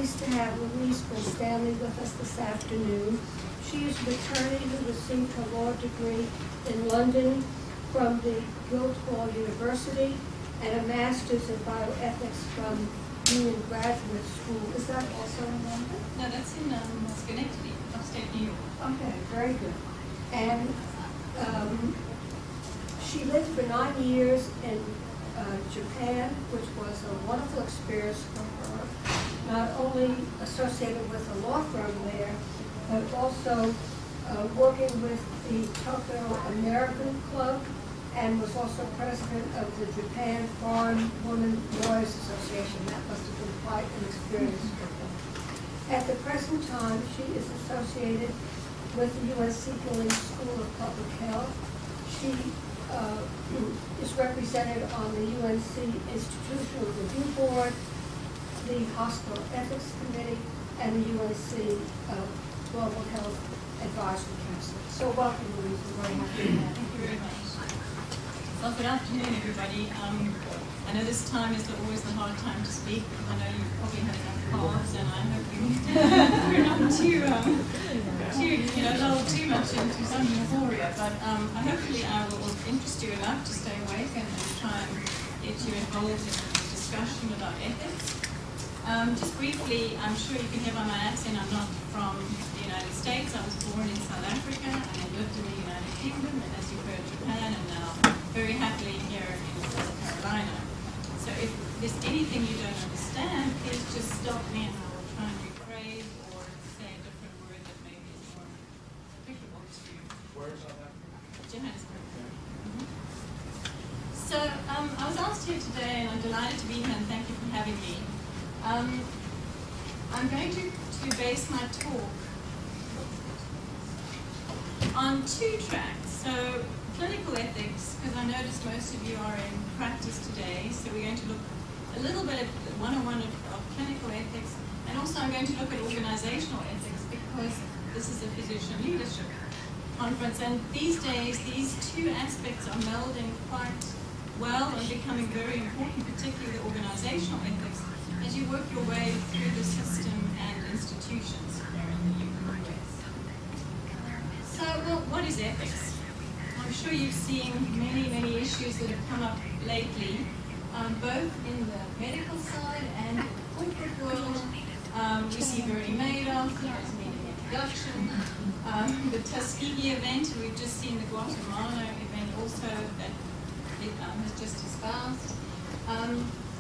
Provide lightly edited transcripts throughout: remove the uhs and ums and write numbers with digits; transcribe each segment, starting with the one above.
pleased to have Louise Winstanly with us this afternoon. She is an attorney who received her law degree in London from the Guildhall University and a master's in bioethics from Union Graduate School. Is that also in London? No, that's in Schenectady, upstate New York. Okay, very good. And she lived for 9 years in Japan, which was a wonderful experience for her, not only associated with a law firm there, but also working with the Tokyo American Club, and was also president of the Japan Foreign Women Lawyers Association. That must have been quite an experience for her. At the present time, she is associated with the UNC Gilley School of Public Health. She is represented on the UNC Institutional Review Board, the Hospital Ethics Committee, and the UNC Global Health Advisory Council. So welcome, Louise. We're very happy to have you. Thank you very much. Well, good afternoon, everybody. I know this time is always the hard time to speak. I know you probably had enough carbs, and I'm hoping we're not lull too much into some euphoria. But hopefully I will interest you enough to stay awake and try and get you involved in a discussion about ethics. Just briefly, I'm sure you can hear by my accent, I'm not from the United States. I was born in South Africa and I lived in the United Kingdom, and as you heard, Japan, and now very happily here in South Carolina. So if there's anything you don't understand, please just stop me and I will try and rephrase or say a different word that maybe is more applicable to you. Where is South Africa? Johannesburg. So I was asked here today, and I'm delighted to be here, and thank you for having me. I'm going to base my talk on two tracks. So clinical ethics, because I noticed most of you are in practice today, so we're going to look a little bit at the 101 of clinical ethics, and also I'm going to look at organizational ethics, because this is a physician leadership conference, and these days these two aspects are melding quite well and becoming very important, particularly the organizational ethics, as you work your way through the system and institutions here in the US. So, well, what is ethics? I'm sure you've seen many, many issues that have come up lately, both in the medical side and in the corporate world. We see Bernie Madoff, there's meeting introduction, the Tuskegee event, we've just seen the Guatemala event also that it has just espoused.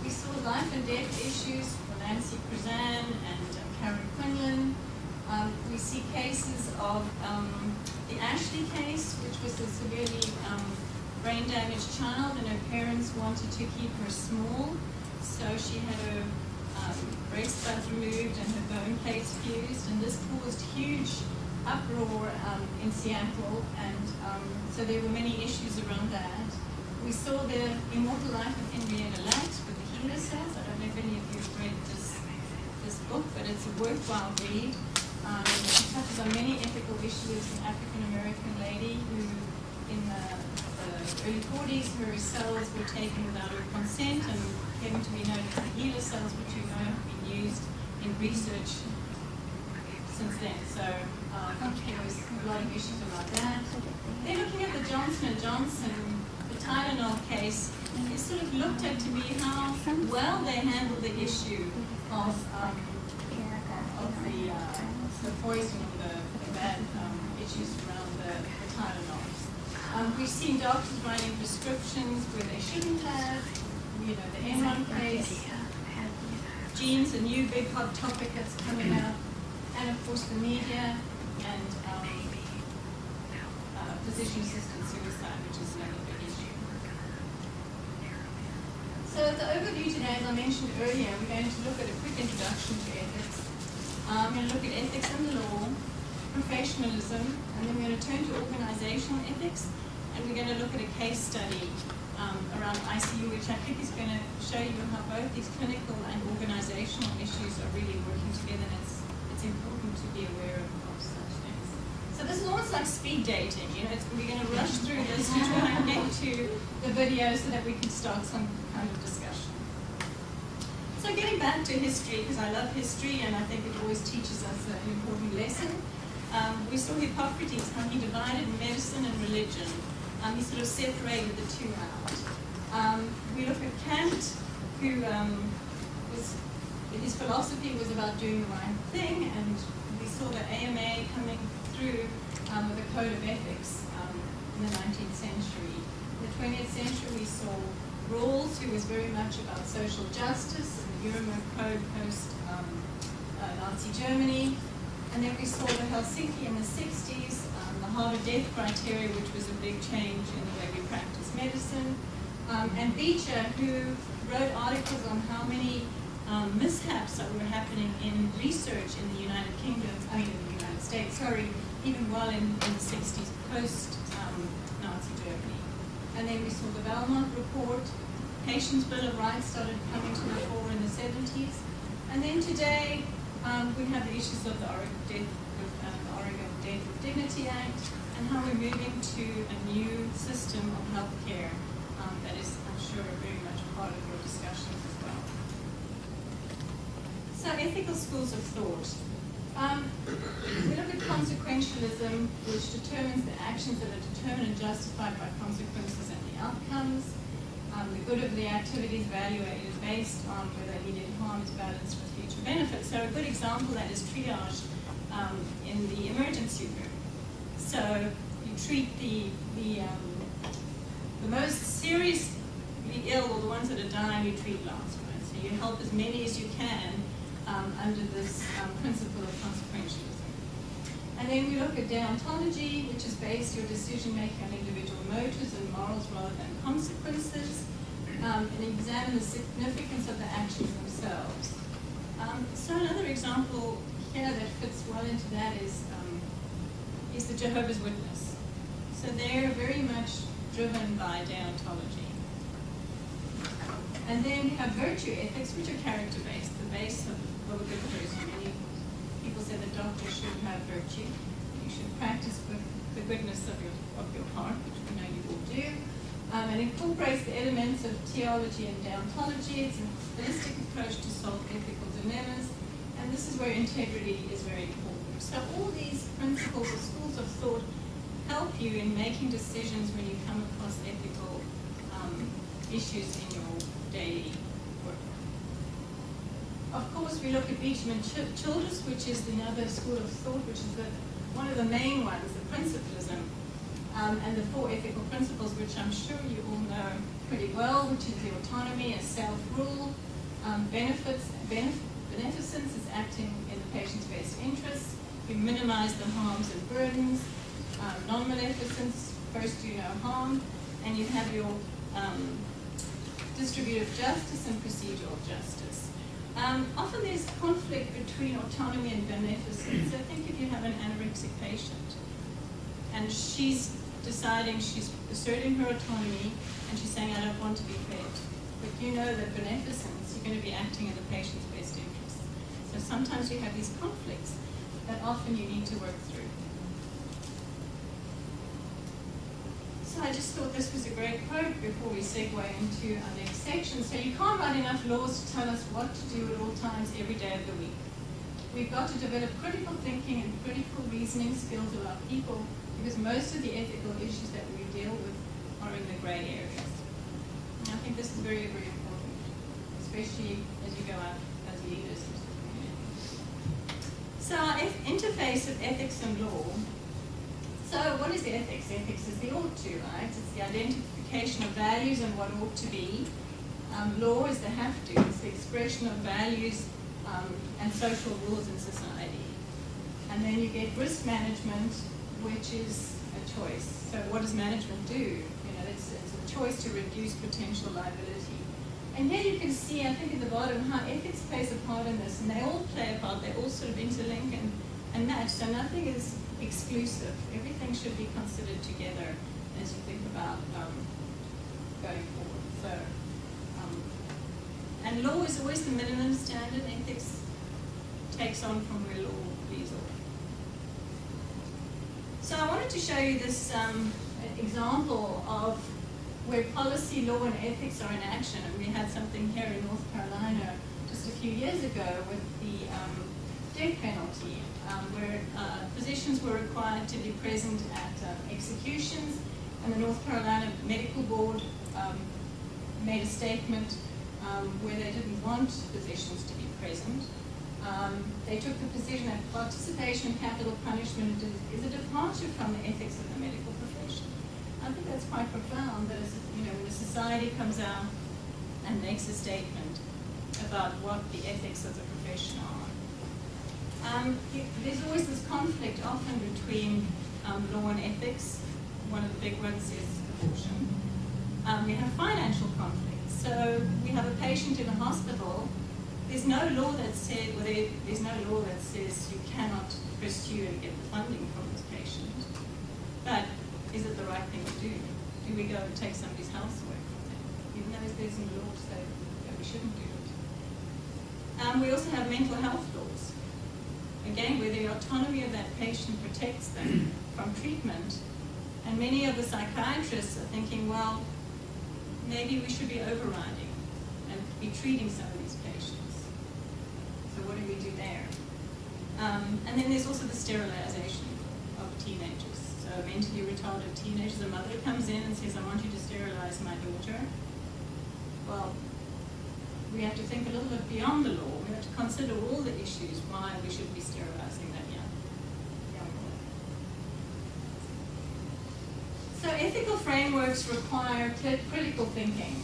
We saw life and death issues for Nancy Cruzan and Karen Quinlan. We see cases of the Ashley case, which was a severely brain damaged child, and her parents wanted to keep her small, so she had her breast buds removed and her bone plates fused, and this caused huge uproar in Seattle, and so there were many issues around that. We saw the Immortal Life of Henrietta Lacks with the HeLa cells. I don't know if any of you have read this book, but it's a worthwhile read. It touches on many ethical issues. An African-American lady who, in the early 40s, her cells were taken without her consent and came to be known as the HeLa cells, which you know have been used in research since then. So there was a lot of issues about that. Then looking at the Johnson & Johnson, the Tylenol case, it sort of looked at to me how well they handled the issue of the poisoning, the bad issues around the Tylenols. We've seen doctors writing prescriptions where they shouldn't have, the Enron case, genes, a new big hot topic that's coming up, and of course the media, and physician-assisted suicide, which is another big issue. So the overview today, as I mentioned earlier, we're going to look at a quick introduction to ethics. I'm going to look at ethics in the law, professionalism, and then we're going to turn to organizational ethics, and we're going to look at a case study around ICU, which I think is going to show you how both these clinical and organizational issues are really working together, and it's important to be aware of such things. So this is almost like speed dating, we're going to rush through this to try and get to the video so that we can start some kind of discussion. So So getting back to history, because I love history and I think it always teaches us an important lesson. We saw Hippocrates, how he divided medicine and religion. He sort of separated the two out. We look at Kant, who his philosophy was about doing the right thing, and we saw the AMA coming through with a code of ethics in the 19th century. In the 20th century, we saw Rawls, who was very much about social justice, and the Nuremberg Code post-Nazi Germany. And then we saw the Helsinki in the 60s, the harder death criteria, which was a big change in the way we practice medicine. And Beecher, who wrote articles on how many mishaps that were happening in research in the United States, even well in the 60s, post-Nazi Germany. And then we saw the Valmont Report. Patients' Bill of Rights started coming to the fore in the 70s. And then today, we have the issues of the Oregon Death with Dignity Act, and how we're moving to a new system of health care that is, I'm sure, very much part of your discussions as well. So, ethical schools of thought. We look at consequentialism, which determines the actions that are determined and justified by consequences and the outcomes. The good of the activities evaluated based on whether immediate harm is balanced with future benefits. So a good example of that is triage in the emergency room. So you treat the most seriously ill, or the ones that are dying, you treat last, right? So you help as many as you can under this principle of consequentialism. And then we look at deontology, which is based your decision-making on individual motives and morals rather than consequences, and examine the significance of the actions themselves. So another example here that fits well into that is the Jehovah's Witness. So they're very much driven by deontology. And then we have virtue ethics, which are character-based, the base of a good person. Many people say the doctor should have virtue. You should practice with the goodness of your heart, which we know you will do. And incorporates the elements of theology and deontology. It's a holistic approach to solve ethical dilemmas. And this is where integrity is very important. So all these principles or schools of thought help you in making decisions when you come across ethical issues in your daily work. Of course, we look at Beecham and Childress, which is another school of thought, which is one of the main ones, the principlism, and the 4 ethical principles, which I'm sure you all know pretty well, which is the autonomy as self-rule, beneficence is acting in the patient's best interests, you minimize the harms and burdens, non-maleficence, first do no harm, and you have your distributive justice and procedural justice. Often there's conflict between autonomy and beneficence. So think if you have an anorexic patient and she's deciding, she's asserting her autonomy and she's saying, I don't want to be fed. But you know that beneficence, you're going to be acting in the patient's best interest. So sometimes you have these conflicts that often you need to work through. So I just thought this was a great quote before we segue into our next section. So you can't write enough laws to tell us what to do at all times every day of the week. We've got to develop critical thinking and critical reasoning skills of our people, because most of the ethical issues that we deal with are in the gray areas. And I think this is very, very important, especially as you go out as leaders into the community. So our interface of ethics and law. So what is ethics? Ethics is the ought to, right? It's the identification of values and what ought to be. Law is the have to. It's the expression of values and social rules in society. And then you get risk management, which is a choice. So what does management do? You know, it's a choice to reduce potential liability. And here you can see, I think at the bottom, how ethics plays a part in this. And they all play a part. They all sort of interlink and match. So nothing is exclusive. Everything should be considered together as you think about going forward. So, and law is always the minimum standard. Ethics takes on from where law leaves off. So I wanted to show you this example of where policy, law, and ethics are in action. And we had something here in North Carolina just a few years ago with the death penalty, where physicians were required to be present at executions, and the North Carolina Medical Board made a statement where they didn't want physicians to be present. They took the position that participation in capital punishment is a departure from the ethics of the medical profession. I think that's quite profound, that when a society comes out and makes a statement about what the ethics of the profession are. There's always this conflict often between law and ethics. One of the big ones is abortion. We have financial conflicts. So we have a patient in a hospital. There's no law that says, there's no law that says you cannot pursue and get the funding from this patient. But is it the right thing to do? Do we go and take somebody's house away from them? Even though there's no law to say that we shouldn't do it. We also have mental health laws. Again, where the autonomy of that patient protects them from treatment. And many of the psychiatrists are thinking, well, maybe we should be overriding and be treating some of these patients. So what do we do there? And then there's also the sterilization of teenagers. So mentally retarded teenagers, a mother comes in and says, I want you to sterilize my daughter. Well, we have to think a little bit beyond the law. We have to consider all the issues why we should be sterilizing that young woman. So ethical frameworks require critical thinking.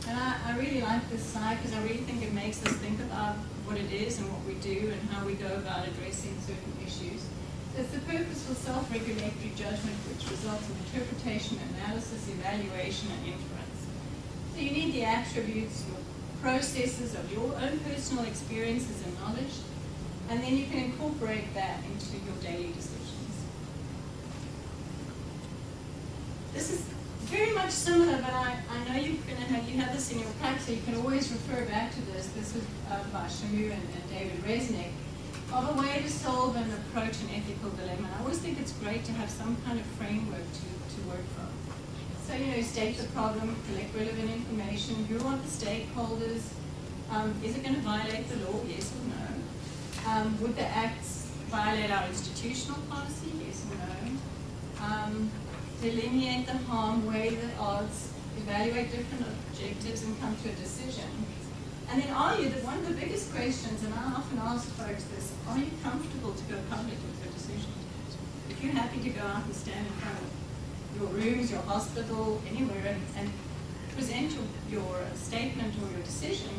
And I really like this slide because I really think it makes us think about what it is and what we do and how we go about addressing certain issues. So it's the purposeful self-regulatory judgment which results in interpretation, analysis, evaluation, and inference. So you need the attributes, your processes of your own personal experiences and knowledge, and then you can incorporate that into your daily decisions. This is very much similar, but I know you have this in your practice, so you can always refer back to this. This is by Shamu and David Resnick, of a way to solve and approach an ethical dilemma. And I always think it's great to have some kind of framework to work from. So, state the problem, collect relevant information, who are the stakeholders, is it going to violate the law, yes or no? Would the acts violate our institutional policy, yes or no? Delineate the harm, weigh the odds, evaluate different objectives, and come to a decision. And then one of the biggest questions, and I often ask folks this, are you comfortable to go public with your decision? If you're happy to go out and stand in front of your rooms, your hospital, anywhere, and present your statement or your decision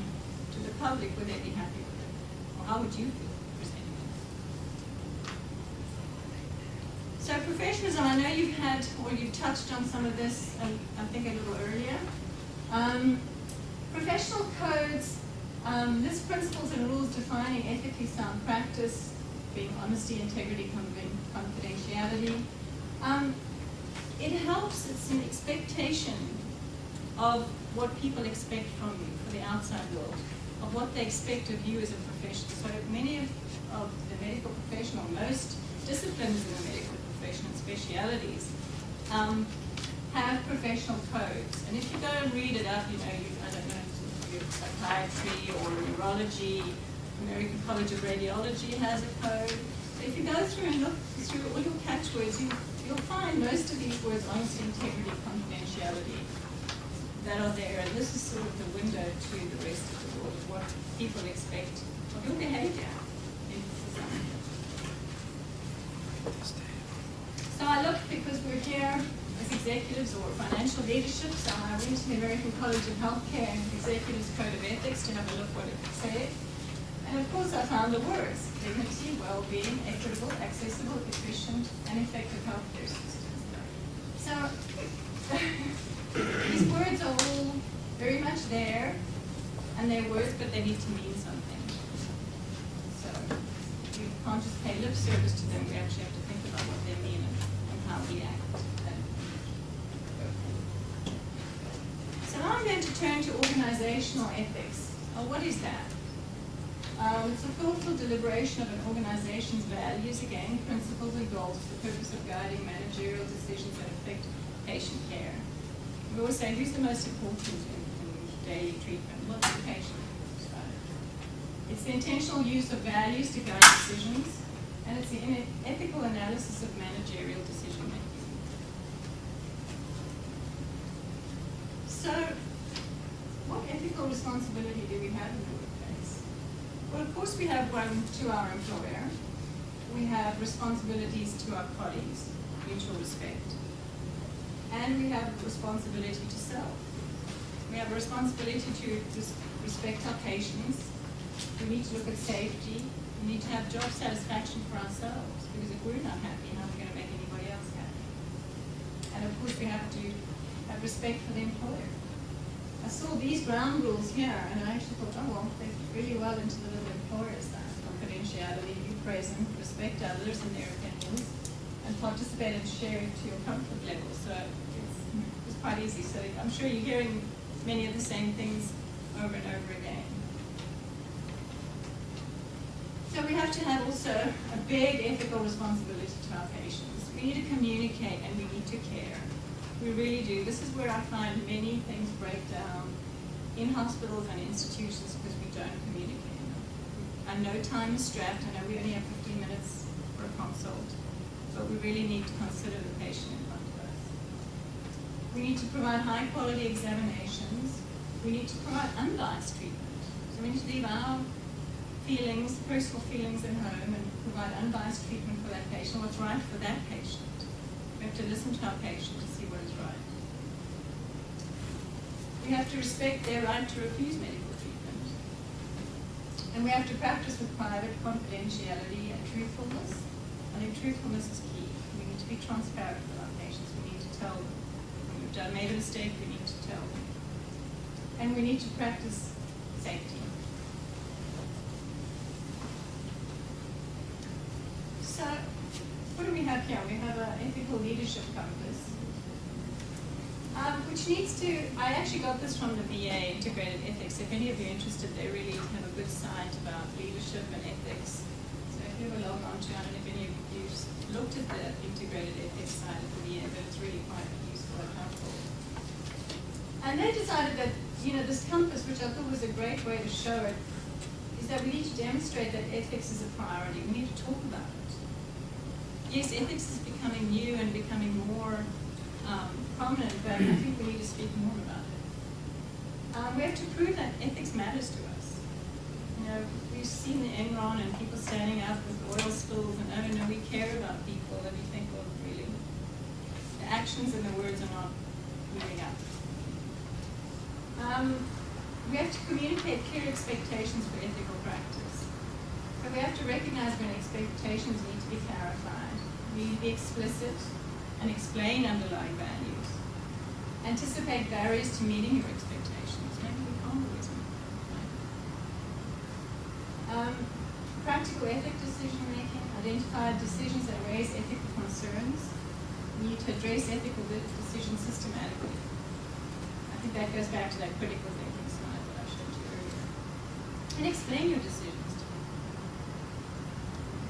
to the public, would they be happy with it? Or how would you feel presenting it? So professionalism, I know you've touched on some of this, I think a little earlier. Professional codes, list principles and rules defining ethically sound practice, being honesty, integrity, confidentiality. It helps, it's an expectation of what people expect from you, for the outside world, of what they expect of you as a professional. So many of the medical profession, or most disciplines in the medical profession and specialities, have professional codes. And if you go and read it up, I don't know, psychiatry or neurology, American College of Radiology has a code. So if you go through and look through all your catchwords, you'll find most of these words, honesty, integrity, confidentiality, that are there. And this is sort of the window to the rest of the world, of what people expect of your behavior in society. So I looked, because we're here as executives or financial leadership, so I went to the American College of Healthcare and Executives Code of Ethics to have a look what it said. And of course I found the words: dignity, well-being, equitable, accessible, efficient, and effective healthcare systems. So these words are all very much there, and they're words, but they need to mean something. So we can't just pay lip service to them, we actually have to think about what they mean and how we act. So now I'm going to turn to organizational ethics. What is that? It's a thoughtful deliberation of an organization's values, again, principles and goals for the purpose of guiding managerial decisions that affect patient care. We always say, who's the most important in daily treatment? Well, it's the patient. It's the intentional use of values to guide decisions, and it's the ethical analysis of managerial decision making. So, what ethical responsibility do we have in the workplace? Well, of course we have one to our employer. We have responsibilities to our colleagues, mutual respect. And we have responsibility to self. We have a responsibility to respect our patients. We need to look at safety. We need to have job satisfaction for ourselves, because if we're not happy, how are we going to make anybody else happy? And of course we have to have respect for the employer. I saw these ground rules here, and I actually thought, oh well, they fit really well into the little employers there. Confidentiality, be present, respect others and their opinions, and participate and share to your comfort level. So it's quite easy. So I'm sure you're hearing many of the same things over and over again. So we have to have also a big ethical responsibility to our patients. We need to communicate and we need to care. We really do. This is where I find many things break down in hospitals and institutions because we don't communicate. I know time is strapped. I know we only have 15 minutes for a consult, but we really need to consider the patient in front of us. We need to provide high quality examinations. We need to provide unbiased treatment. So we need to leave our feelings, personal feelings at home, and provide unbiased treatment for that patient, what's right for that patient. We have to listen to our patient to see what is right. We have to respect their right to refuse medical treatment. And we have to practice with private confidentiality and truthfulness. I think truthfulness is key. We need to be transparent with our patients. We need to tell them. When we've made a mistake, we need to tell them. And we need to practice safety. So, what do we have here? We have an ethical leadership compass, which needs to, I actually got this from the VA, Integrated Ethics. If any of you are interested, they really have a good site about leadership and ethics. So if you ever log on to, I don't know if any of you looked at the Integrated Ethics site at the VA, but it's really quite useful and helpful. And they decided that, this compass, which I thought was a great way to show it, is that we need to demonstrate that ethics is a priority. We need to talk about it. Yes, ethics is becoming new and becoming more prominent, but I think we need to speak more about it. We have to prove that ethics matters to us. We've seen the Enron and people standing up with oil spills and, oh no, we care about people, and we think, well, really, the actions and the words are not moving up. We have to communicate clear expectations for ethical practice. So we have to recognize when expectations need to be clarified. We need to be explicit and explain underlying values. Anticipate barriers to meeting your expectations. Maybe we can't always meet them. Practical ethic decision making. Identify decisions that raise ethical concerns. We need to address ethical decisions systematically. I think that goes back to that critical thinking slide that I showed you earlier. And explain your decisions to people.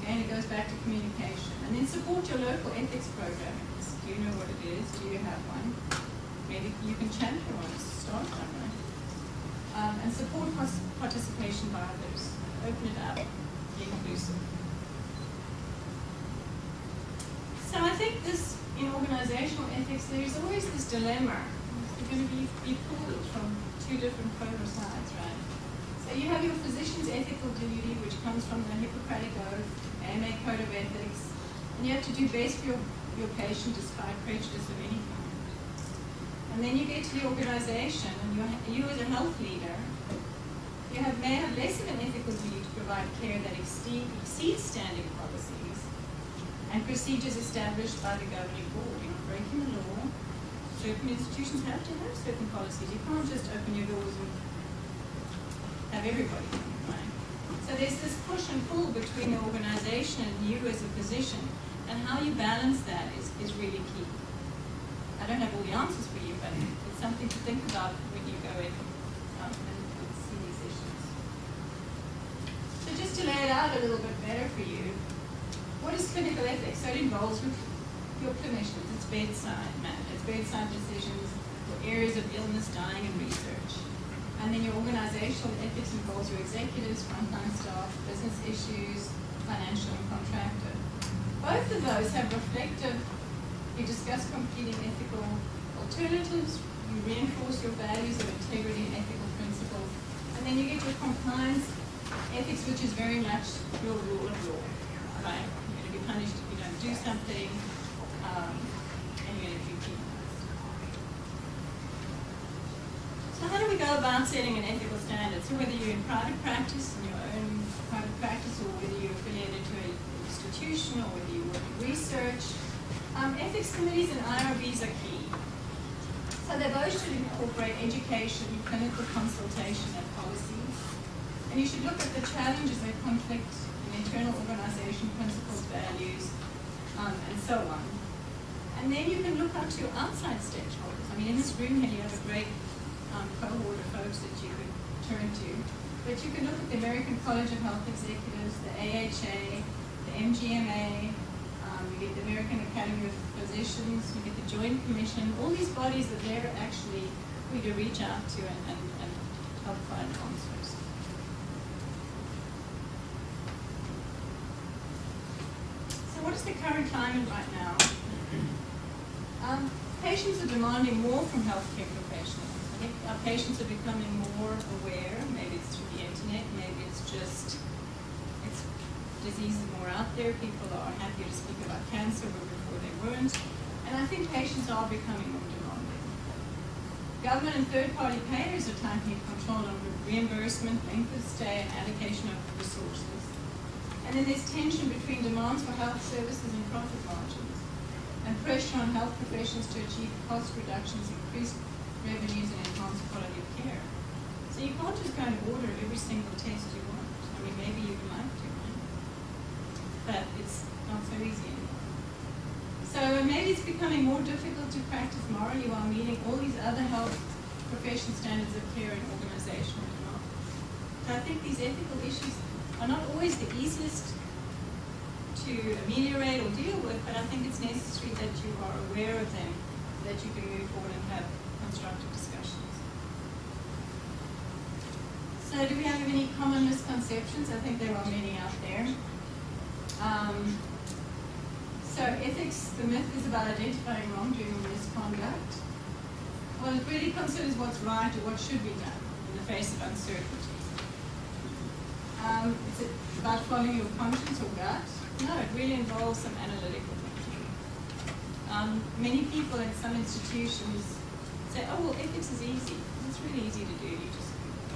And it goes back to communication. And then support your local ethics programs. Do you know what it is? Do you have one? Maybe you can champion one, start one, right? And support participation by others. Open it up, be inclusive. So I think this, in organizational ethics, there's always this dilemma. You're going to be pulled from two different polar sides, right? So you have your physician's ethical duty, which comes from the Hippocratic Oath, AMA Code of Ethics, and you have to do best for your patient despite prejudice of any kind. And then you get to the organization, and you as a health leader, may have less of an ethical duty to provide care that exceeds standing policies and procedures established by the governing board. You're not breaking the law. Certain institutions have to have certain policies. You can't just open your doors and have everybody come, right? So there's this push and pull between the organization and you as a physician, and how you balance that is really key. I don't have all the answers for you, but it's something to think about when you go in and see these issues. So just to lay it out a little bit better for you, what is clinical ethics? So it involves with your clinicians. It's bedside matter. It's bedside decisions for areas of illness, dying, and research. And then your organizational ethics involves your executives, frontline staff, business issues, financial and contractor. Both of those have reflective, you discuss competing ethical alternatives, you reinforce your values of integrity and ethical principles, and then you get your compliance ethics, which is very much your rule of law, right? You're going to be punished if you don't do something, and you're going to be penalized. So how do we go about setting an ethical standard? So whether you're in private practice, in your own private practice, or whether you're affiliated to an institution, or whether you work in research, ethics committees and IRBs are key. So they both should incorporate education, clinical consultation, and policy. And you should look at the challenges that conflict in internal organization principles, values, and so on. And then you can look up to outside stakeholders. I mean, in this room here, you have a great cohort of folks that you could turn to. But you can look at the American College of Health Executives, the AHA, the MGMA, you get the American Academy of Physicians, you get the Joint Commission, all these bodies that they're actually going to reach out to and help find answers. So what is the current climate right now? Patients are demanding more from healthcare professionals. I think our patients are becoming more aware. Maybe it's through the internet, maybe it's just, disease is more out there. People are happier to speak about cancer where before they weren't. And I think patients are becoming more demanding. Government and third-party payers are tightening control on reimbursement, length of stay, and allocation of resources. And then there's tension between demands for health services and profit margins, and pressure on health professions to achieve cost reductions, increase revenues, and enhance quality of care. So you can't just go and order every single test you want. I mean, maybe you'd like to, right? But it's not so easy anymore. So maybe it's becoming more difficult to practice morally while meeting all these other health profession standards of care and organizational demands. So I think these ethical issues are not always the easiest to ameliorate or deal with, but I think it's necessary that you are aware of them so that you can move forward and have constructive discussions. So do we have any common misconceptions? I think there are many out there. So ethics, the myth is about identifying wrongdoing or misconduct. Well, it really considers what's right or what should be done in the face of uncertainty. It's about following your conscience or gut. No, it really involves some analytical thinking. Many people at some institutions say, oh, well, ethics is easy. It's really easy to do. You just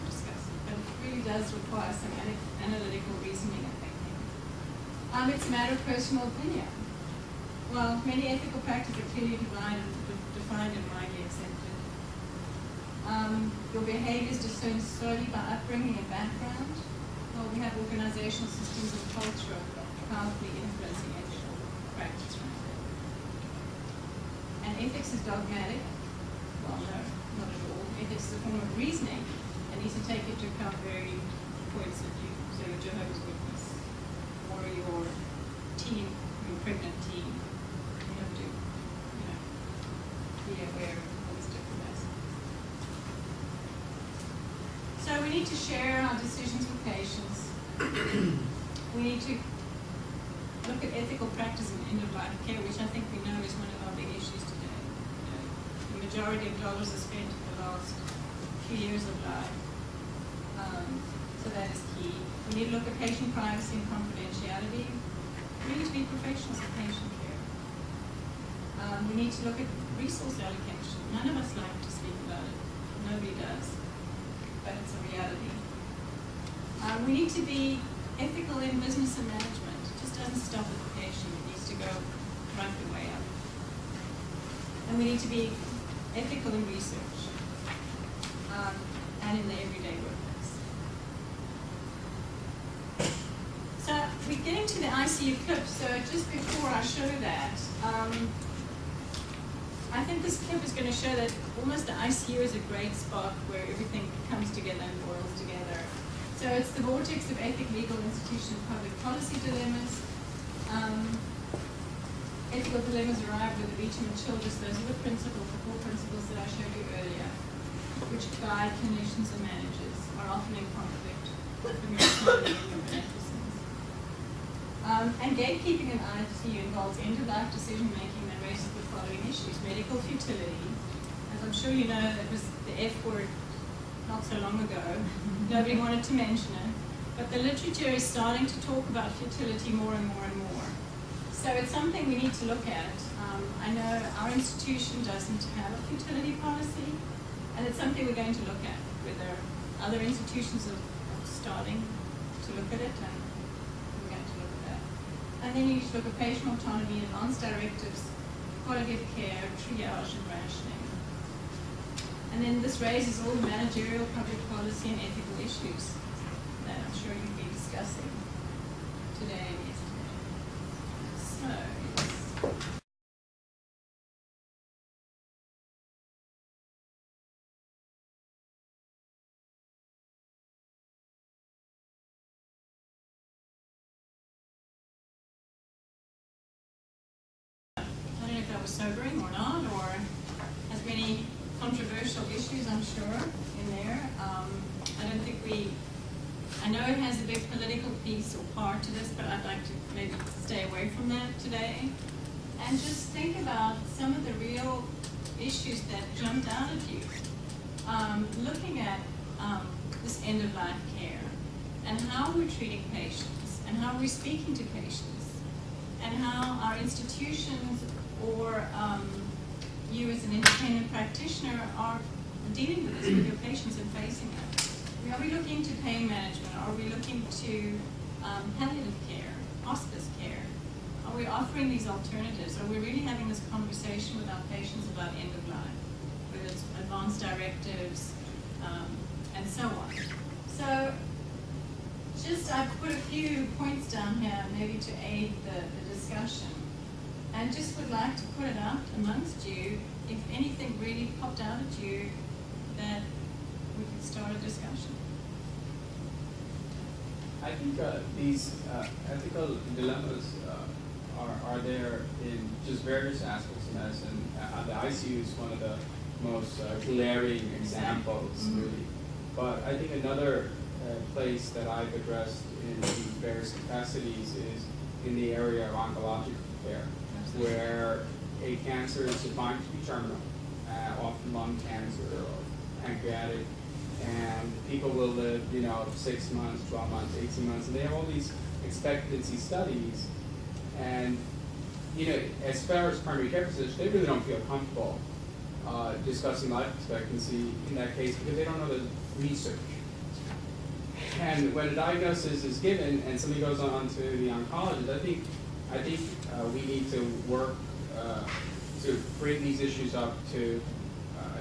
discuss it. But it really does require some analytical reasoning and thinking. It's a matter of personal opinion. Well, many ethical practices are clearly defined and widely accepted. Your behaviors discerned solely by upbringing and background. Well, we have organizational systems and culture powerfully influencing ethical practice right now. And ethics is dogmatic. Well, no, not at all. Ethics is a form of reasoning and needs to take into account varied points of view. So your Jehovah's Witness or your teen, your pregnant teen. You have to, be aware of all these different aspects. So we need to share our decisions with patients. We need to look at ethical practice in end-of-life care, which I think we know is one of our big issues today. The majority of dollars are spent in the last few years of life. So that is key. We need to look at patient privacy and confidentiality. We need to be professionals in patient care. We need to look at resource allocation. None of us like to speak about it. Nobody does. But it's a reality. We need to be ethical in business and management. It just doesn't stop at the patient. It needs to go right the way up. And we need to be ethical in research and in the everyday workplace. So we're getting to the ICU clip. So just before I show that, I think this clip is going to show that almost the ICU is a great spot where everything comes together and boils together. So it's the vortex of ethic, legal, institution, and public policy dilemmas. Ethical dilemmas arrive with the reaching and children. Those are the principles, the core principles that I showed you earlier. which guide clinicians and managers, are often in conflict with the autonomy and your beneficence. And gatekeeping in ICU involves end-of-life decision-making that raises the following issues: medical futility. As I'm sure you know, it was the F word not so long ago. Nobody wanted to mention it. But the literature is starting to talk about futility more and more and more. So it's something we need to look at. I know our institution doesn't have a futility policy, and it's something we're going to look at, whether other institutions are starting to look at it, and we're going to look at that. And then you need to look at patient autonomy, advanced directives, quality of care, triage, and rationing. And then this raises all the managerial, public policy, and ethical issues that I'm sure you'll be discussing today and yesterday. So, yes. I don't know if that was sobering or not, or has many controversial issues, I'm sure, in there. I don't think I know it has a big political piece or part to this, but I'd like to maybe stay away from that today. And just think about some of the real issues that jumped out at you. Looking at this end-of-life care, and how we're treating patients, and how we're speaking to patients, and how our institutions or you as an independent practitioner are dealing with this with your patients and facing it. Are we looking to pain management? Are we looking to palliative care, hospice care? Are we offering these alternatives? Are we really having this conversation with our patients about end of life, whether it's advanced directives, and so on? So just I've put a few points down here maybe to aid the discussion. And just would like to put it out amongst you, if anything really popped out at you, that we could start a discussion. I think these ethical dilemmas are there in just various aspects of medicine. The ICU is one of the most glaring examples, really. But I think another place that I've addressed in these various capacities is in the area of oncological care, where a cancer is defined to be terminal, often lung cancer or pancreatic, and people will live, 6 months, 12 months, 18 months, and they have all these expectancy studies, and as far as primary care physicians, they really don't feel comfortable discussing life expectancy in that case because they don't know the research. And when a diagnosis is given and somebody goes on to the oncologist, I think we need to work to bring these issues up to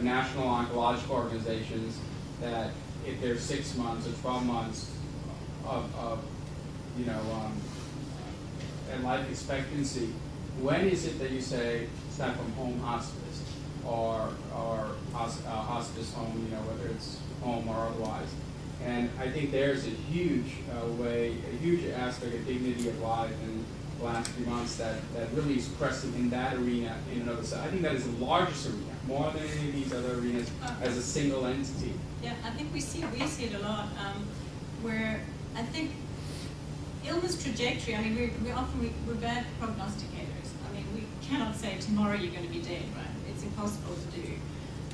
national oncological organizations, that if there's 6 months or 12 months of and life expectancy, when is it that you say it's time from home hospice or hospice home, whether it's home or otherwise? And I think there's a huge a huge aspect of dignity of life in the last few months that really is pressing in that arena in and of itself. I think that is the largest arena, more than any of these other arenas, as a single entity. Yeah, I think we see it a lot, where I think illness trajectory, we're bad prognosticators. We cannot say tomorrow you're going to be dead, right? It's impossible to do.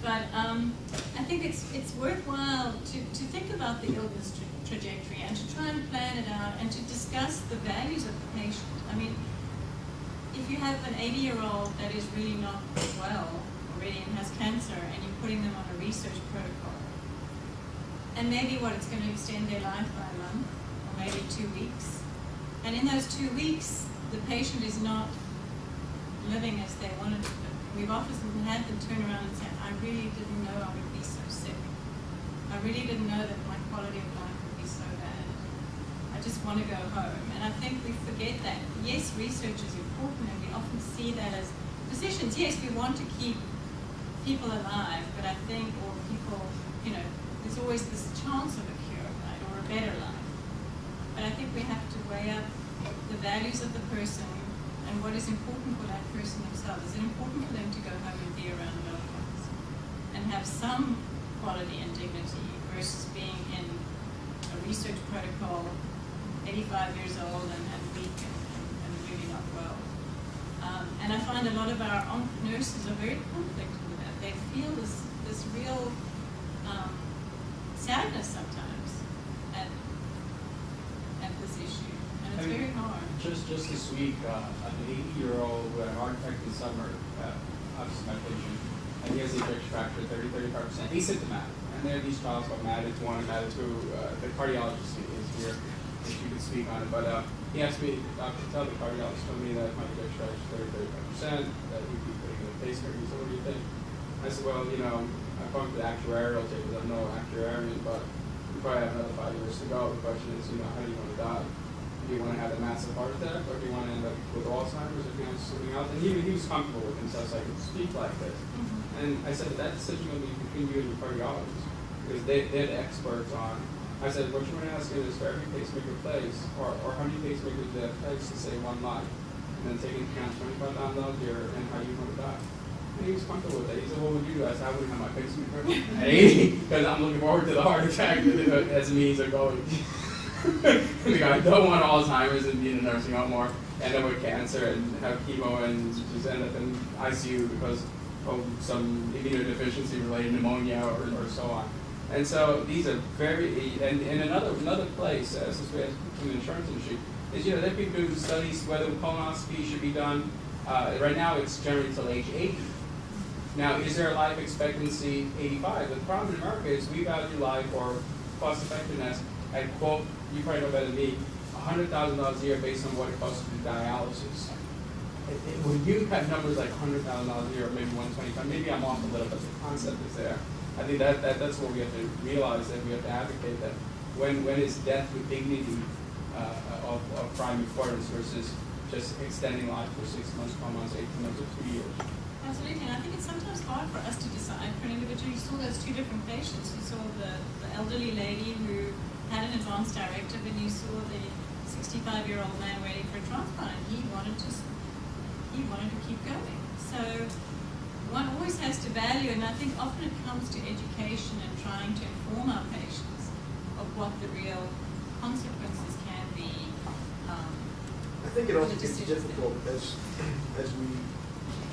But I think it's worthwhile to think about the illness trajectory and to try and plan it out and to discuss the values of the patient. If you have an 80-year-old that is really not well already and has cancer, and you're putting them on a research protocol, and maybe it's going to extend their life by a month or maybe 2 weeks, and in those 2 weeks the patient is not living as they wanted to live. We've often had them turn around and say, I really didn't know I would be so sick. I really didn't know that my quality of life would be so bad. I just want to go home. And I think we forget that. Yes, research is important, and we often see that as physicians. Yes, we want to keep people alive, but I think, or people, there's always this chance of a cure, right, or a better life. But I think we have to weigh up the values of the person and what is important for that person themselves. Is it important for them to go home and be around loved ones and have some quality and dignity versus being in a research protocol, 85 years old and weak and really not well. And I find a lot of our nurses are very conflicted with that. They feel this real sadness sometimes at this issue, and it's very hard. Just this week, an 80-year-old who had a heart attack this summer, obviously my patient, and he has ejection fraction 30-35%, asymptomatic. And there are these trials about MADID1 and MADID2. The cardiologist is here, if you could speak on it. But he asked me, Dr. Tell, the cardiologist told me that my ejection fraction is 30-35%, that he'd be putting in a pacemaker. He said, what do you think? I said, well, you know, I've gone to the actuarial tables. I'm no actuarian, but we probably have another 5 years to go. The question is, you know, how do you want to die? Do you want to have a massive heart attack, or do you want to end up with Alzheimer's or something else? And he was comfortable with himself, so I could speak like this. And I said, that decision will be between you and your cardiologist, because they're the experts on. I said, what you want to ask is, for every pacemaker placed, or how many pacemakers do they have placed to save one life? And then take into account $25,000 a year and how you want to die. And he was comfortable with that. He said, what would you do? I said, I wouldn't have my pacemaker at 80, because I'm looking forward to the heart attack as means are going. I don't want Alzheimer's and be in a nursing home or end up with cancer and have chemo and just end up in ICU because of some immunodeficiency related pneumonia or so on. And so these are very, and another place, since we have from the insurance industry, is, you know, they've been doing studies whether colonoscopy should be done. Right now it's generally till age 80. Now, is there a life expectancy 85? The problem in America is we value life or cost effectiveness at, quote, you probably know better than me, $100,000 a year based on what it costs to do dialysis. When you have numbers like $100,000 a year or maybe 125, maybe I'm off a little, but the concept is there. I think that's what we have to realize, that we have to advocate that when is death with dignity of prime importance versus just extending life for 6 months, 12 months, 18 months, or 2 years. Absolutely, and I think it's sometimes hard for us to decide for an individual. You saw those two different patients. You saw the elderly lady who had an advanced directive, and you saw the 65-year-old man waiting for a transplant, and he wanted to keep going. So one always has to value, and I think often it comes to education and trying to inform our patients of what the real consequences can be. I think it also gets difficult as we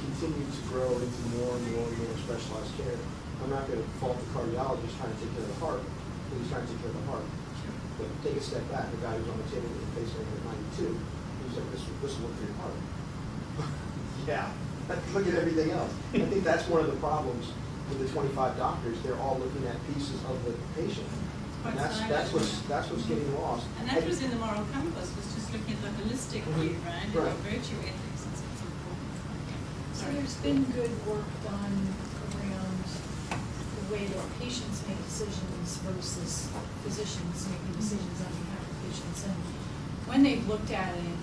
continue to grow into more and more specialized care. I'm not going to fault the cardiologist trying to take care of the heart, because he's trying to take care of the heart. But take a step back, the guy who's on the table with a pacemaker at 92, he's like, this will look for your heart. Yeah, look at everything else. I think that's one of the problems with the 25 doctors. They're all looking at pieces of the patient. And that's what's getting lost. And that was in the moral compass, was just looking at the holistic view, right? Right. And virtue ethics, it's important. So there's been good work done around the way that patients make decisions versus physicians making decisions on behalf of patients. And when they've looked at it,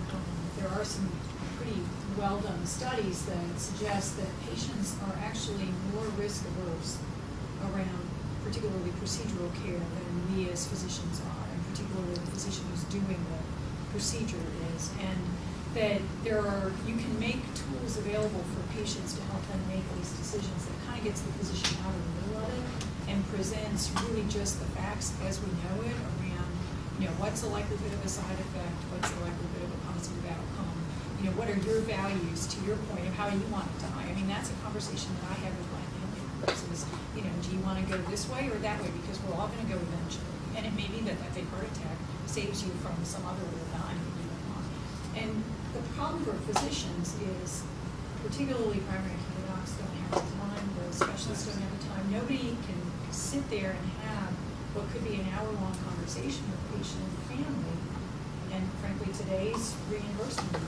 there are some pretty well done studies that suggest that patients are actually more risk averse around particularly procedural care than we as physicians are, and particularly the physician who's doing the procedure is. And that you can make tools available for patients to help them make these decisions that kind of gets the physician out of the middle of it and presents really just the facts as we know it around, you know, what's the likelihood of a side effect, what's the likelihood of a positive outcome, you know, what are your values, to your point, of how you want to die. I mean, that's a conversation that I have with my family members is, you know, do you want to go this way or that way, because we're all going to go eventually. And it may be that that big heart attack saves you from some other way of dying that you don't want. And the problem for physicians is, particularly primary care docs don't have the time, the specialists don't have the time. Nobody can sit there and have what could be an hour-long conversation with the patient and the family, and frankly, today's reimbursement.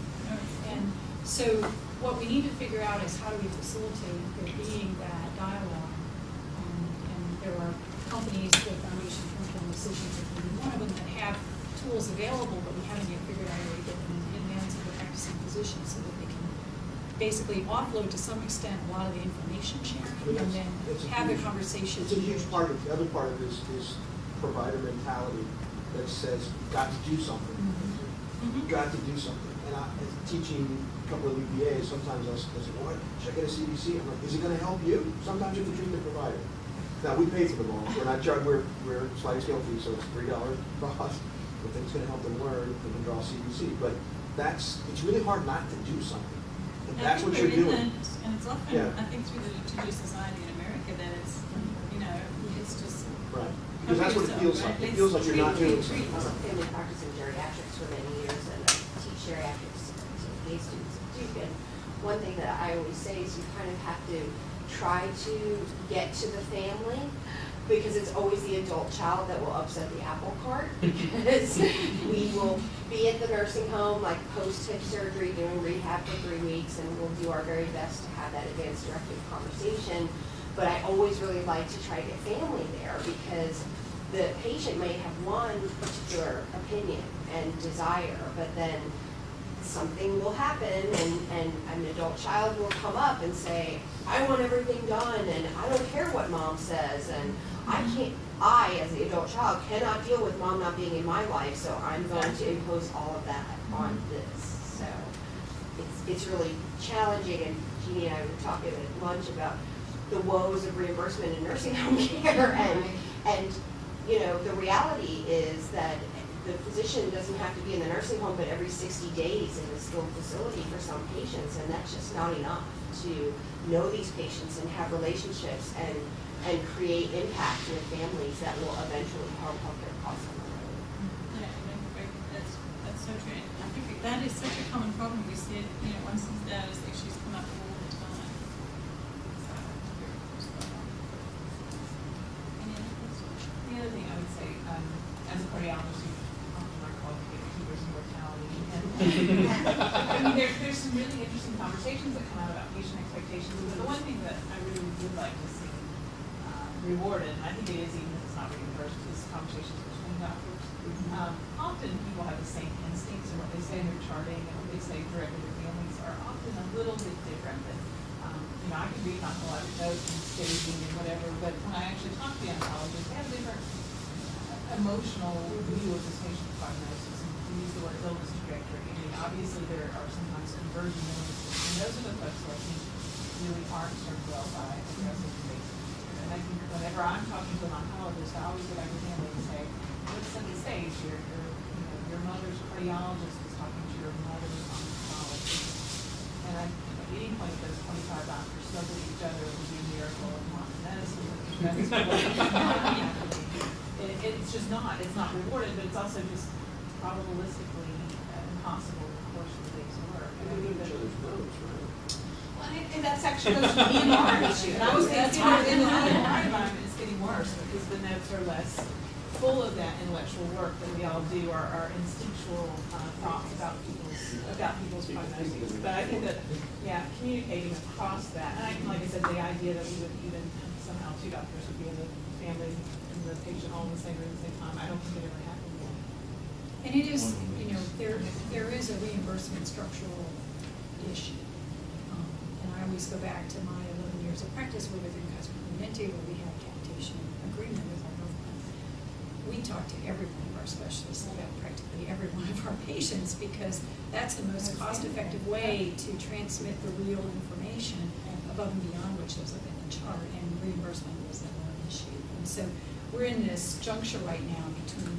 And so what we need to figure out is how do we facilitate there being that dialogue. And there are companies, the Foundation for Informed Decisions is one of them, that have tools available, but we haven't yet figured out a way to get them in the hands of the practicing physicians so that they can basically offload to some extent a lot of the information sharing and then have the conversation. It's a huge part of it. The other part of this is provider mentality that says, you've got to do something. You've got to do something. And teaching a couple of UPAs, sometimes I say, what? Should I get a CBC? I'm like, is it going to help you? Sometimes you can treat the provider. Now, we pay for them all. We're not charged, we're sliding scale fee, so it's $3 cost. If it's gonna help them learn, they can draw CBC, but it's really hard not to do something. And that's what you're doing. And it's often, Yeah. I think through the To-Do Society in America, that it's, you know, it's just. Right. Because that's what it feels like. It feels like you're not doing something. I was a family practice in geriatrics for many years, and I teach geriatrics to PA students at Duke. And one thing that I always say is you kind of have to try to get to the family, because it's always the adult child that will upset the apple cart, because we will be at the nursing home, like post-hip surgery, doing rehab for 3 weeks, and we'll do our very best to have that advanced directive conversation. But I always really like to try to get family there, because the patient may have one particular opinion and desire, but then something will happen, and an adult child will come up and say, I want everything done, and I don't care what mom says, and I, as the adult child, cannot deal with mom not being in my life, so I'm going to impose all of that on this. So it's really challenging, and Jeannie and I were talking at lunch about the woes of reimbursement in nursing home care, and you know, the reality is that the physician doesn't have to be in the nursing home, but every 60 days in the skilled facility for some patients, and that's just not enough to know these patients and have relationships and create impact with families that will eventually help healthcare costs on the road. Yeah, that's so true. I think that is such a common problem. We see it, you know, once these issues come up all the time. Any other questions? The other thing I would say, as a cardiologist, you often are called gatekeepers of mortality. I mean, there's some really interesting conversations that come out about patient expectations. But the one thing that I really would like to see rewarded, and I think it is even if it's not reimbursed, is conversations between doctors. Often people have the same instincts, and what they say in their charting and what they say directly to families are often a little bit different. But, you know, I can read oncologic notes and staging and whatever, but when I actually talk to the oncologist, they have a different emotional view of this patient's prognosis, and to use the word illness trajectory. I mean, obviously there are sometimes conversion illnesses, and those are the folks who I think really aren't served well by aggressive invasive. And I think whenever I'm talking to an oncologist, I always go back to family and say, let's set the stage. Your mother's cardiologist is talking to your mother's oncologist. And at any point, if those 25 doctors spoke with each other, it would be a miracle of modern medicine. It's just not. It's not rewarded, but it's also just probabilistically impossible to force the day's work. And they give each other's notes, right? And that's actually goes to the EMR issue. And I was thinking in the EMR environment, it's getting worse because the notes are less full of that intellectual work that we all do, our instinctual thoughts about people's prognoses. But I think that, yeah, communicating across that, and like I said, the idea that we would even somehow two doctors would be in the family and the patient all in the same room at the same time, I don't think it ever happened. And it is, you know, there is a reimbursement structural issue. And I always go back to my 11 years of practice where within Kaiser Permanente, where we have a capitation agreement with our health plan. We talk to every one of our specialists about practically every one of our patients, because that's the most cost-effective way to transmit the real information above and beyond which shows up in the chart, and reimbursement is never an issue. And so we're in this juncture right now between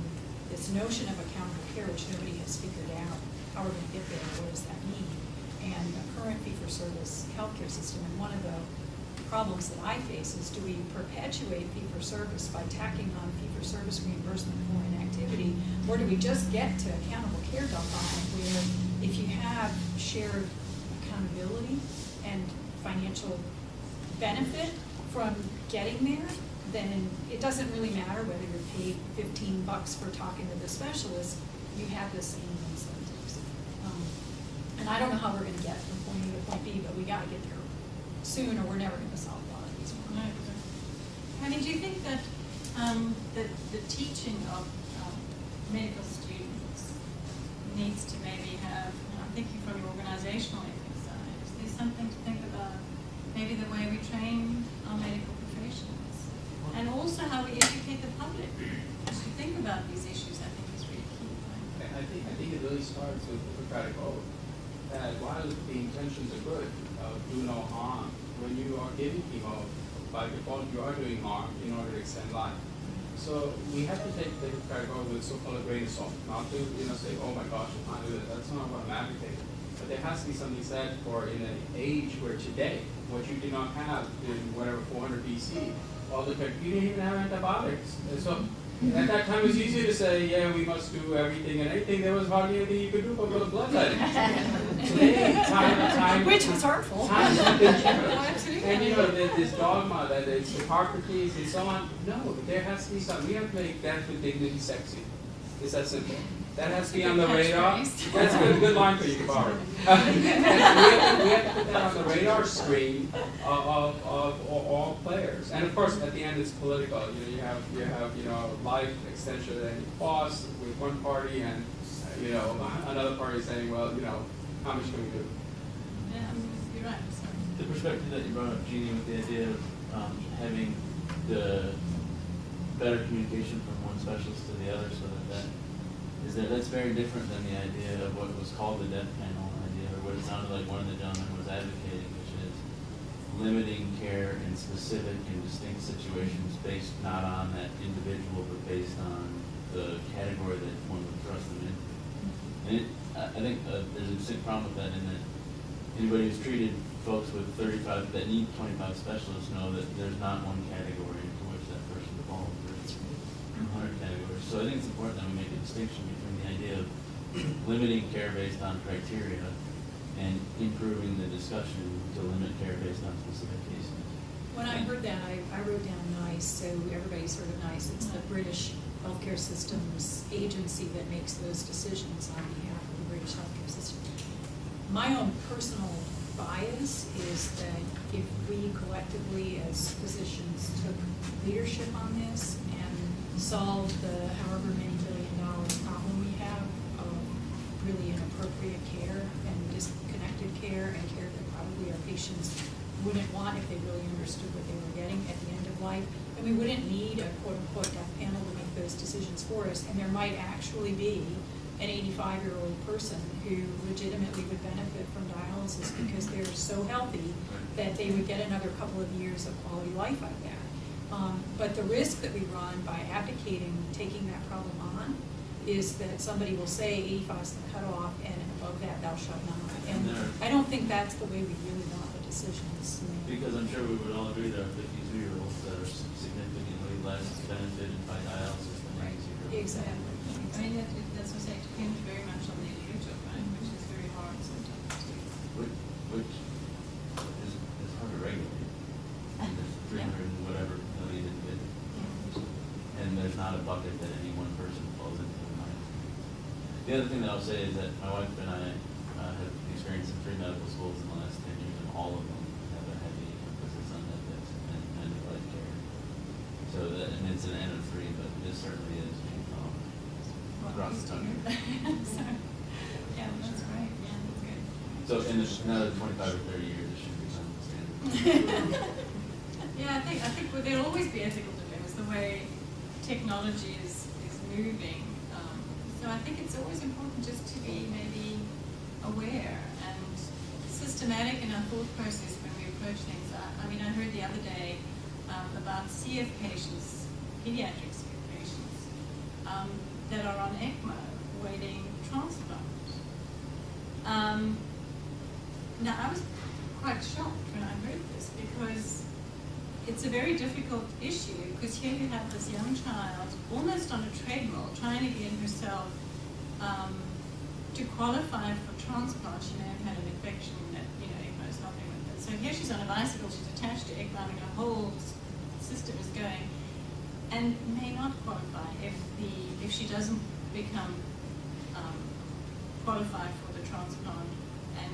this notion of accountable care, which nobody has figured out how we're going to get there, what does that mean, and the current fee-for-service healthcare system. And one of the problems that I face is, do we perpetuate fee-for-service by tacking on fee-for-service reimbursement for inactivity, or do we just get to accountable-care.com, where if you have shared accountability and financial benefit from getting there, then it doesn't really matter whether you're paid $15 for talking to the specialist, you have the same incentives. And I don't know how we're going to get from point A to point B, but we got to get there soon, or we're never going to solve a lot of these problems. I mean, do you think that the teaching of medical students needs to maybe have, I'm thinking from the organizational ethics side, is there something to think about maybe the way we train our medical professionals, and also how we educate the public to think about these issues? I think is really key. I think it really starts with Hippocratic Oath, that while the intentions are good, do no harm. When you are giving chemo, by default you are doing harm in order to extend life. So we have to take the category with so-called a grain of salt, not to say, oh my gosh, you can't do that. That's not what I'm advocating. But there has to be something said for in an age where today, what you did not have in whatever 400 BC, all the you didn't even have antibiotics. And so at that time it was easy to say, yeah, we must do everything and anything. There was hardly anything you could do but go to bloodletting. Today, time Which was hurtful. Times have been different. Oh, absolutely. And you know, this dogma that it's Hippocrates and so on. No, there has to be something. We have to make death with dignity sexy. It's that simple. That has to be on the radar. That's a good line for you, Barbara. we have to put that on the radar screen of all players. And of course, at the end, it's political. You have life extension and costs with one party, and another party saying, well, how much can we do? Yeah, you're right. Sorry. The perspective that you brought up, Jeannie, with the idea of having the better communication from one specialist to the other, so that's very different than the idea of what was called the death panel idea, or what it sounded like one of the gentlemen was advocating, which is limiting care in specific and distinct situations based not on that individual, but based on the category that one would thrust them into. And I think there's a distinct problem with that, in that anybody who's treated folks with 35 that need 25 specialists know that there's not one category into which that person falls. There's 100 categories. So I think it's important that we make a distinction between the idea of limiting care based on criteria and improving the discussion to limit care based on specific cases. When I heard that, I wrote down NICE, so everybody's heard of NICE. It's the British Healthcare Systems Agency that makes those decisions on behalf of the British healthcare system. My own personal bias is that if we collectively as physicians took leadership on this and solved the however many billion-dollar problem we have of really inappropriate care and disconnected care and care that probably our patients wouldn't want if they really understood what they were getting at the end of life, and we wouldn't need a quote-unquote death panel to make those decisions for us, and there might actually be an 85-year-old person who legitimately would benefit from dialysis because they're so healthy that they would get another couple of years of quality life out of that. But the risk that we run by abdicating taking that problem on is that somebody will say 85 is the cutoff, and above that thou shalt not. And I don't think that's the way we really want the decisions made. Because I'm sure we would all agree there are 52-year-olds that are significantly less benefited by dialysis than 80-year-olds. Exactly. I mean, that's what I say, it depends very much on the individual, right? Which is very hard sometimes to do. Which is hard to regulate. And there's 300 and whatever million individuals. And there's not a bucket that any one person falls into. The other thing that I'll say is that my wife and I have experienced in 3 medical schools in the last 10 years, and all of them have a heavy emphasis on ethics and end-of-life care. So, and it's an N of 3, but this certainly is across the country. So, yeah, that's right. Yeah, that's good. So in another 25 or 30 years, it should become the standard. Yeah, I think there'll always be ethical dilemmas the way technology is moving. So I think it's always important just to be maybe aware and systematic in our thought process when we approach things. I mean, I heard the other day about CF patients, pediatric CF patients, that are on ECMO waiting transplant. Now, I was quite shocked when I heard this because it's a very difficult issue because here you have this young child almost on a treadmill trying to get herself to qualify for transplant. She may have had an infection that, ECMO is helping with it. So here she's on a bicycle, she's attached to ECMO, and her whole system is going, and may not qualify if she doesn't become qualified for the transplant and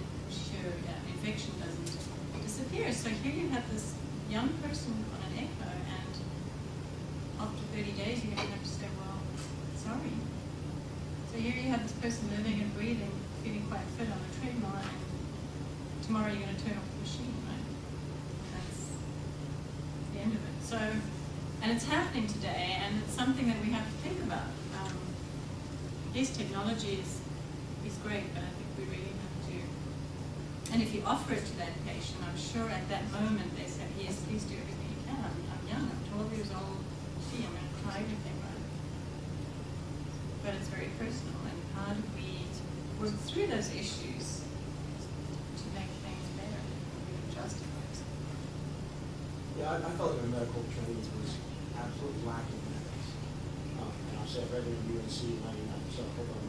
her infection doesn't disappear. So here you have this young person on an ECMO, and after 30 days you're going to have to say, well, sorry. So here you have this person living and breathing, feeling quite fit on a treadmill, and tomorrow you're going to turn off the machine, right? That's the end of it. So, and it's happening today, and it's something that we have to think about. Yes, technology is great, but I think we really have to, and if you offer it to that patient, I'm sure at that moment they say, yes, please do everything you 12 years old, gee, I'm going to try everything right. But it's very personal, and how do we work through those issues to make things better, really justify it? Yeah, I felt like my medical training was absolutely lacking in ethics. And I'll say I've read in UNC 99%, hold on,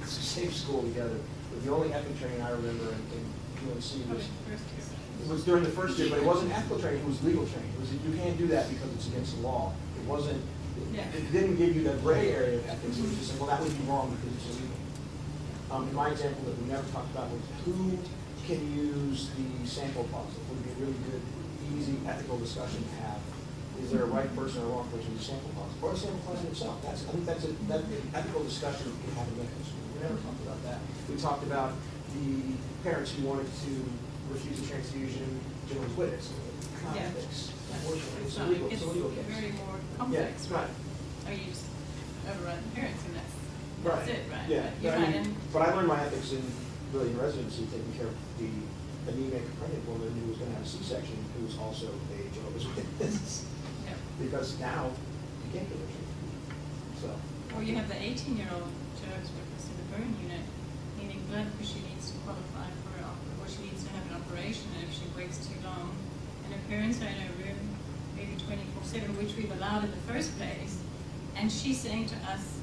it's the same school together. But the only ethics training I remember in UNC was, it was during the first year, but it wasn't ethical training, it was legal training. It was, you can't do that because it's against the law. It wasn't, it didn't give you that gray area of ethics. It was just like, well, that would be wrong because it's illegal. In my example that we never talked about was who can use the sample clause. It would be a really good, easy ethical discussion to have. Is there a right person or a wrong person to sample clause? Or a sample clause in itself. I think that's that ethical discussion we had in medical school. We never talked about that. We talked about the parents who wanted to refuse a transfusion, Jehovah's Witness. Ethics. Unfortunately, it's illegal. It's a legal case. Very more complex. Yeah, right. Or you just override the parents, and that's Right. it, right? Yeah. But you're I right, mean, and but I learned my ethics in really in residency, taking care of the anemic pregnant woman who was going to have a C-section, who was also a Jehovah's Witness. yeah. Because now you can't get a transfusion. So. Or you have the 18-year-old Jehovah's Witness in the burn unit needing blood because she needs to qualify for or she needs to have an operation, and if she waits too long, and her parents are in a room maybe 24/7, which we've allowed in the first place, and she's saying to us,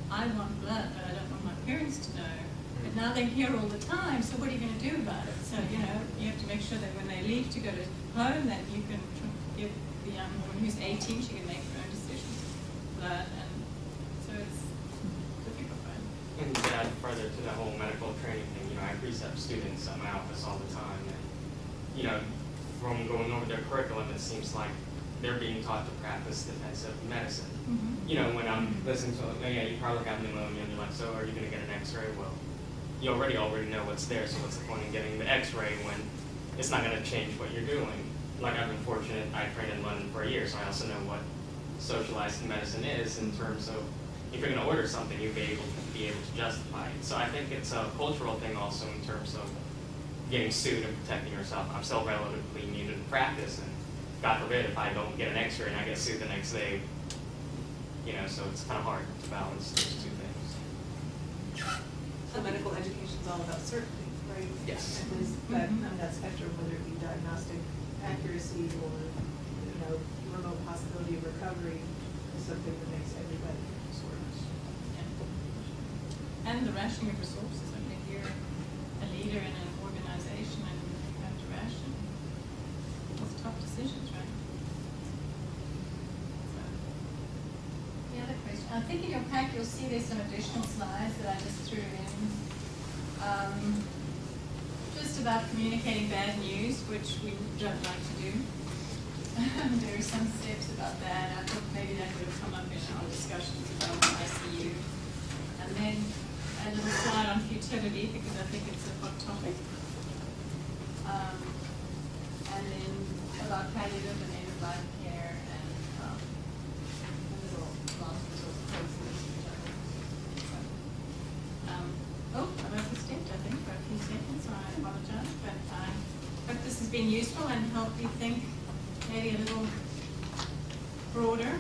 I want blood, but I don't want my parents to know. But now they're here all the time, so what are you going to do about it? So, you know, you have to make sure that when they leave to go to home, that you can give the young woman who's 18, she can make her own decisions, blood, and so it's difficult, right? And to add further to the whole medical training thing, you know, I precept students at my office all the time, and, you know, from going over their curriculum, it seems like they're being taught to practice defensive medicine. Mm-hmm. You know, when I'm listening to, oh yeah, you probably have pneumonia, and you're like, so are you going to get an x-ray? Well, you already know what's there, so what's the point in getting the x-ray when it's not going to change what you're doing? Like, I've been fortunate, I trained in London for a year, so I also know what socialized medicine is in terms of if you're going to order something, you'll be able to justify it. So I think it's a cultural thing also in terms of getting sued and protecting yourself. I'm still relatively new to the practice, and God forbid if I don't get an x-ray and I get sued the next day, you know, so it's kind of hard to balance those two things. So medical education is all about certainty, right? Yes. And is that, on that spectrum, whether it be diagnostic accuracy or, you know, remote possibility of recovery is something that makes everybody sort of. Yeah. And the rationing of resources. I think you're a leader in an organization and you have to ration. It's tough decisions, right? So, the other question. I think in your pack you'll see there's some additional slides that I just threw in. Just about communicating bad news, which we don't like to do. There are some steps about that. I thought maybe that would have come up in our discussions about ICU. And then a little slide on futility, because I think it's a hot topic. And then about palliative and end-of-life care, and a little last resort process, which I think is I've overstepped, I think, for a few seconds, so I apologize, but I hope this has been useful and helped you think maybe a little broader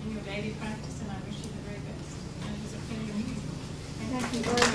in your daily practice, and I wish you the very best. And it was a pleasure meeting you. Thank you very much.